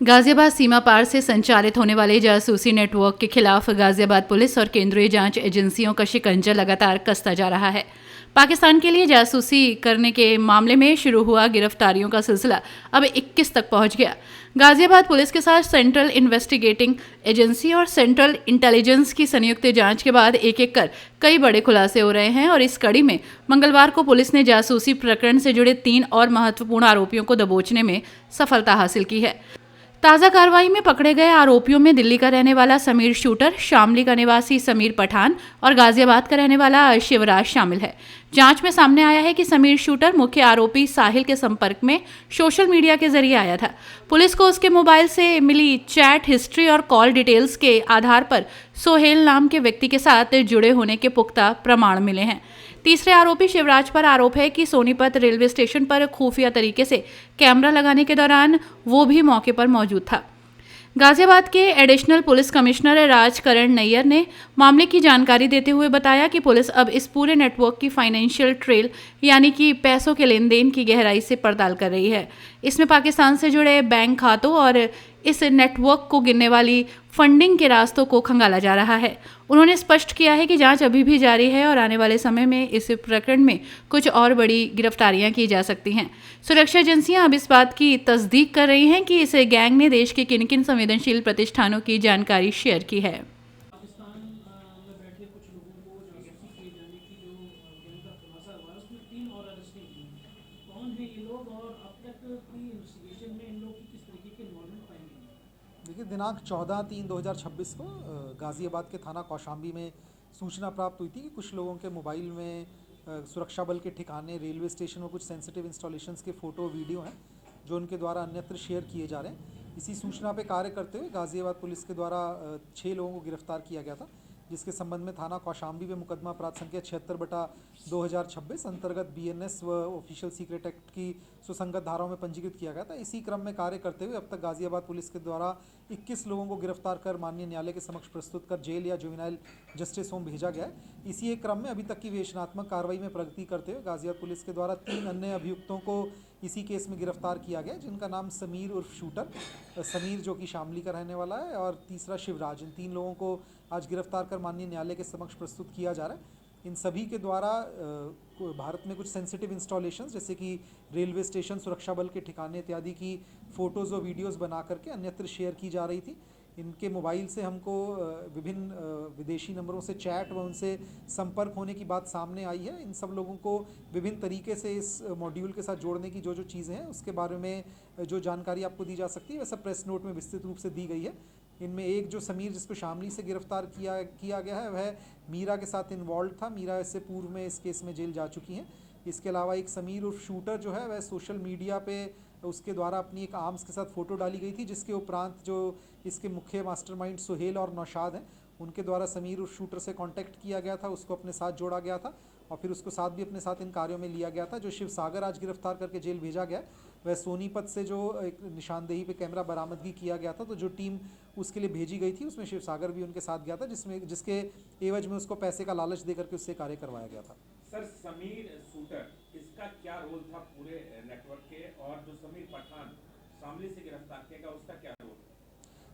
गाजियाबाद सीमा पार से संचालित होने वाले जासूसी नेटवर्क के खिलाफ गाजियाबाद पुलिस और केंद्रीय जांच एजेंसियों का शिकंजा लगातार कसता जा रहा है। पाकिस्तान के लिए जासूसी करने के मामले में शुरू हुआ गिरफ्तारियों का सिलसिला अब 21 तक पहुंच गया। गाजियाबाद पुलिस के साथ सेंट्रल इन्वेस्टिगेटिंग एजेंसी और सेंट्रल इंटेलिजेंस की संयुक्त जांच के बाद एक एक कर कई बड़े खुलासे हो रहे हैं और इस कड़ी में मंगलवार को पुलिस ने जासूसी प्रकरण से जुड़े 3 और महत्वपूर्ण आरोपियों को दबोचने में सफलता हासिल की है। ताज़ा कार्रवाई में पकड़े गए आरोपियों में दिल्ली का रहने वाला समीर शूटर, शामली का निवासी समीर पठान और गाजियाबाद का रहने वाला शिवराज शामिल है। जांच में सामने आया है कि समीर शूटर मुख्य आरोपी साहिल के संपर्क में सोशल मीडिया के जरिए आया था। पुलिस को उसके मोबाइल से मिली चैट हिस्ट्री और कॉल डिटेल्स के आधार पर सोहेल नाम के व्यक्ति के साथ जुड़े होने के पुख्ता प्रमाण मिले हैं। तीसरे आरोपी शिवराज पर आरोप है कि सोनीपत रेलवे स्टेशन पर खुफिया तरीके से कैमरा लगाने के दौरान वो भी मौके पर मौजूद था। गाजियाबाद के additional police commissioner Rajkaran Nayyar ने मामले की जानकारी देते हुए बताया कि पुलिस अब इस पूरे नेटवर्क की फाइनेंशियल ट्रेल यानी कि पैसों के लेन देन की गहराई से पड़ताल कर रही है। इसमें पाकिस्तान से जुड़े बैंक खातों और इस नेटवर्क को गिनने वाली फंडिंग के रास्तों को खंगाला जा रहा है। उन्होंने स्पष्ट किया है कि जांच अभी भी जारी है और आने वाले समय में इस प्रकरण में कुछ और बड़ी गिरफ्तारियां की जा सकती हैं। सुरक्षा एजेंसियां अब इस बात की तस्दीक कर रही हैं कि इस गैंग ने देश के किन किन संवेदनशील प्रतिष्ठानों की जानकारी शेयर की है। पाकिस्तान में बैठे कुछ लोगों को जासूसी किए जाने की जो गैंग का खुलासा हुआ है उसमें 3 और अरेस्टें की। कौन है ये लोग और अब तक की इन्वेस्टिगेशन में इन लोगों की किस तरीके की इन्वॉल्वमेंट पाई गई? देखिए, दिनांक 14/3/2026 को गाज़ियाबाद के थाना कौशाम्बी में सूचना प्राप्त हुई थी कि कुछ लोगों के मोबाइल में सुरक्षा बल के ठिकाने, रेलवे स्टेशन और कुछ सेंसिटिव इंस्टॉलेशंस के फ़ोटो वीडियो हैं जो उनके द्वारा अन्यत्र शेयर किए जा रहे हैं। इसी सूचना पे कार्य करते हुए गाज़ियाबाद पुलिस के द्वारा 6 लोगों को गिरफ्तार किया गया था, जिसके संबंध में थाना कौशाम्बी में मुकदमा अपराध संख्या 76/2026 अंतर्गत BNS व ऑफिशियल सीक्रेट एक्ट की सुसंगत धाराओं में पंजीकृत किया गया था। इसी क्रम में कार्य करते हुए अब तक गाज़ियाबाद पुलिस के द्वारा 21 लोगों को गिरफ्तार कर माननीय न्यायालय के समक्ष प्रस्तुत कर जेल या जुवेनाइल जस्टिस होम भेजा गया है। इसी एक क्रम में अभी तक की विवेचनात्मक कार्रवाई में प्रगति करते हुए गाज़ियाबाद पुलिस के द्वारा 3 अन्य अभियुक्तों को इसी केस में गिरफ्तार किया गया, जिनका नाम समीर उर्फ शूटर, समीर जो कि शामली का रहने वाला है, और तीसरा शिवराज। इन 3 लोगों को आज गिरफ्तार कर माननीय न्यायालय के समक्ष प्रस्तुत किया जा रहा है। इन सभी के द्वारा भारत में कुछ सेंसिटिव इंस्टॉलेशंस जैसे कि रेलवे स्टेशन, सुरक्षा बल के ठिकाने इत्यादि की फ़ोटोज़ और वीडियोज़ बना करके अन्यत्र शेयर की जा रही थी। इनके मोबाइल से हमको विभिन्न विदेशी नंबरों से चैट व उनसे संपर्क होने की बात सामने आई है। इन सब लोगों को विभिन्न तरीके से इस मॉड्यूल के साथ जोड़ने की जो जो चीज़ें हैं उसके बारे में जो जानकारी आपको दी जा सकती है वह सब प्रेस नोट में विस्तृत रूप से दी गई है। इनमें एक जो समीर, जिसको शामली से गिरफ्तार किया गया है, वह मीरा के साथ इन्वॉल्व था। मीरा इससे पूर्व में इस केस में जेल जा चुकी हैं। इसके अलावा एक समीर उर्फ शूटर जो है वह सोशल मीडिया पे उसके द्वारा अपनी एक आर्म्स के साथ फ़ोटो डाली गई थी, जिसके उपरांत जो इसके मुख्य मास्टरमाइंड सुहेल और नौशाद हैं, उनके द्वारा समीर उर्फ शूटर से कांटेक्ट किया गया था, उसको अपने साथ जोड़ा गया था और फिर उसको साथ भी अपने साथ इन कार्यों में लिया गया था। जो शिव सागर आज गिरफ्तार करके जेल भेजा गया, वह सोनीपत से जो एक निशानदेही पे कैमरा बरामदगी किया गया था, तो जो टीम उसके लिए भेजी गई थी उसमें शिव सागर भी उनके साथ गया था, जिसके एवज में उसको पैसे का लालच दे करके उससे कार्य करवाया गया था। सर, समीर शूटर इसका क्या रोल था पूरे नेटवर्क के, और जो समीर पठान शामली से गिरफ्तार किया गया उसका क्या रोल?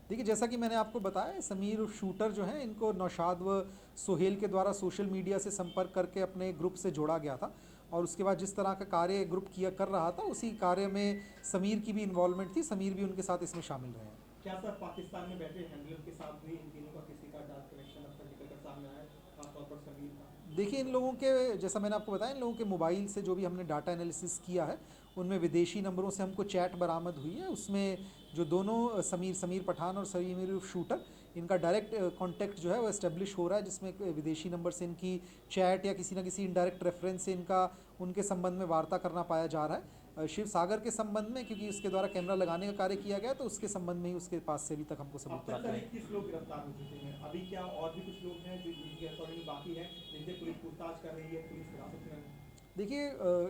देखिए, जैसा कि मैंने आपको बताया, समीर शूटर जो है इनको नौशाद व सुहेल के द्वारा सोशल मीडिया से संपर्क करके अपने ग्रुप से जोड़ा गया था और उसके बाद जिस तरह का कार्य ग्रुप कर रहा था उसी कार्य में समीर की भी इन्वॉल्वमेंट थी। समीर भी उनके साथ इसमें शामिल रहे हैं। क्या सर पाकिस्तान में बैठे हैंडलर के साथ भी इन तीनों का किसी का डार्क कनेक्शन अब तक निकल कर सामने आया है, खासतौर पर समीर का? देखिए, इन लोगों के, जैसा मैंने आपको बताया, इन लोगों के मोबाइल से जो भी हमने डाटा एनालिसिस किया है उनमें विदेशी नंबरों से हमको चैट बरामद हुई है। उसमें जो दोनों समीर पठान और समीर शूटर, इनका डायरेक्ट कांटेक्ट जो है वो एस्टेब्लिश हो रहा है, जिसमें विदेशी नंबर से इनकी चैट या किसी न किसी इनडायरेक्ट रेफरेंस से इनका उनके संबंध में वार्ता करना पाया जा रहा है। शिव सागर के संबंध में, क्योंकि उसके द्वारा कैमरा लगाने का कार्य किया गया, तो उसके संबंध में ही उसके पास से अभी तक हमको सबूत प्राप्त है। 21 लोग गिरफ्तार हो चुके हैं, अभी क्या और भी कुछ लोग हैं जो जिनकी गिरफ्तारी बाकी है, जिनसे पुलिस पूछताछ कर रही है, पुलिस हिरासत में? देखिए,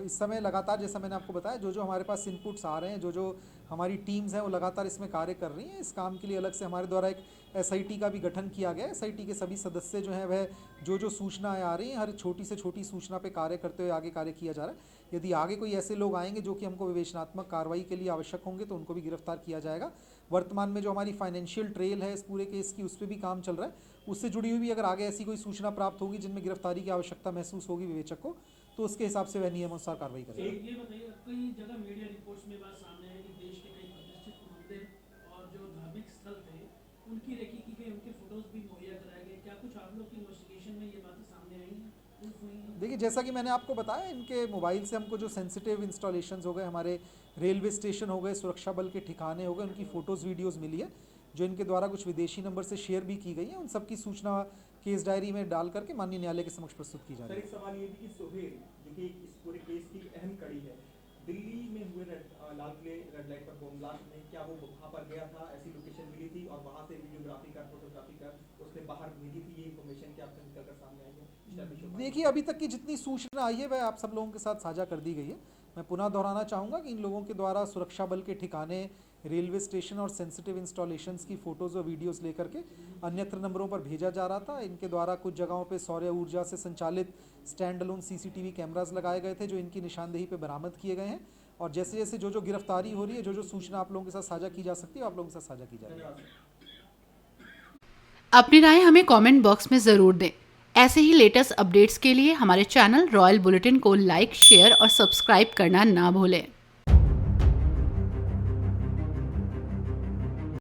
इस समय लगातार, जैसा मैंने आपको बताया, जो जो हमारे पास इनपुट्स आ रहे हैं, जो जो हमारी टीम्स हैं वो लगातार इसमें कार्य कर रही हैं। इस काम के लिए अलग से हमारे द्वारा एक SIT का भी गठन किया गया है। SIT के सभी सदस्य जो हैं वह जो जो सूचनाएं आ रही हैं, हर छोटी से छोटी सूचना पे कार्य करते हुए आगे कार्य किया जा रहा है। यदि आगे कोई ऐसे लोग आएंगे जो कि हमको विवेचनात्मक कार्रवाई के लिए आवश्यक होंगे तो उनको भी गिरफ्तार किया जाएगा। वर्तमान में जो हमारी फाइनेंशियल ट्रेल है इस पूरे केस की, उस पर भी काम चल रहा है। उससे जुड़ी हुई भी अगर आगे ऐसी कोई सूचना प्राप्त होगी जिनमें गिरफ्तारी की आवश्यकता महसूस होगी विवेचक को, तो उसके हिसाब से वह नियमानुसार कार्रवाई करेगा। ये बताइए, कई जगह मीडिया रिपोर्ट्स में बात सामने है कि देश के कई प्रतिष्ठित मंदिर और जो धार्मिक स्थल थे उनकी रेकी की गई, उनके फोटोज भी मुहैया कराए गए। क्या कुछ आप लोग की इन्वेस्टिगेशन में ये बातें सामने आई हैं, प्रूफ हुई हैं? देखिए, जैसा कि मैंने आपको बताया, इनके मोबाइल से हमको जो सेंसिटिव इंस्टॉलेशंस हो गए, हमारे रेलवे स्टेशन हो गए, सुरक्षा बल के ठिकाने हो गए, उनकी फ़ोटोज़ वीडियोज़ मिली है जो इनके द्वारा कुछ विदेशी नंबर से शेयर भी की गई है। उन सब की सूचना केस डायरी में डाल करके माननीय न्यायालय के समक्ष प्रस्तुत की जा सर, रही एक सवाल ये भी कि सोहेल जो कि इस पूरे केस की अहम कड़ी है, दिल्ली में हुए लाल किले रेड लाइट पर बम ब्लास्ट में क्या वो वहाँ पर गया था, ऐसी लोकेशन मिली थी और वहाँ से वीडियोग्राफी कर, फोटोग्राफी कर उसने बाहर भेजी थी, ये इन्फॉर्मेशन क्या आपको निकल कर सामने आई है? देखिए, अभी तक की जितनी सूचना आई है वह आप सब लोगों के साथ साझा कर दी गई है। मैं पुनः दोहराना चाहूँगा कि इन लोगों के द्वारा सुरक्षा बल के ठिकाने, रेलवे स्टेशन और सेंसिटिव इंस्टॉलेशंस की फ़ोटोज़ और वीडियोज़ लेकर के अन्यत्र नंबरों पर भेजा जा रहा था। इनके द्वारा कुछ जगहों पे सौर ऊर्जा से संचालित स्टैंड अलोन CCTV कैमराज लगाए गए थे जो इनकी निशानदेही पे बरामद किए गए हैं। और जैसे जैसे जो गिरफ्तारी हो रही है, जो सूचना आप लोगों के साथ साझा की जा सकती है, आप लोगों के साथ साझा की जा रही है। अपनी राय हमें कमेंट बॉक्स में ज़रूर दें। ऐसे ही लेटेस्ट अपडेट्स के लिए हमारे चैनल रॉयल बुलेटिन को लाइक, शेयर और सब्सक्राइब करना ना भूलें।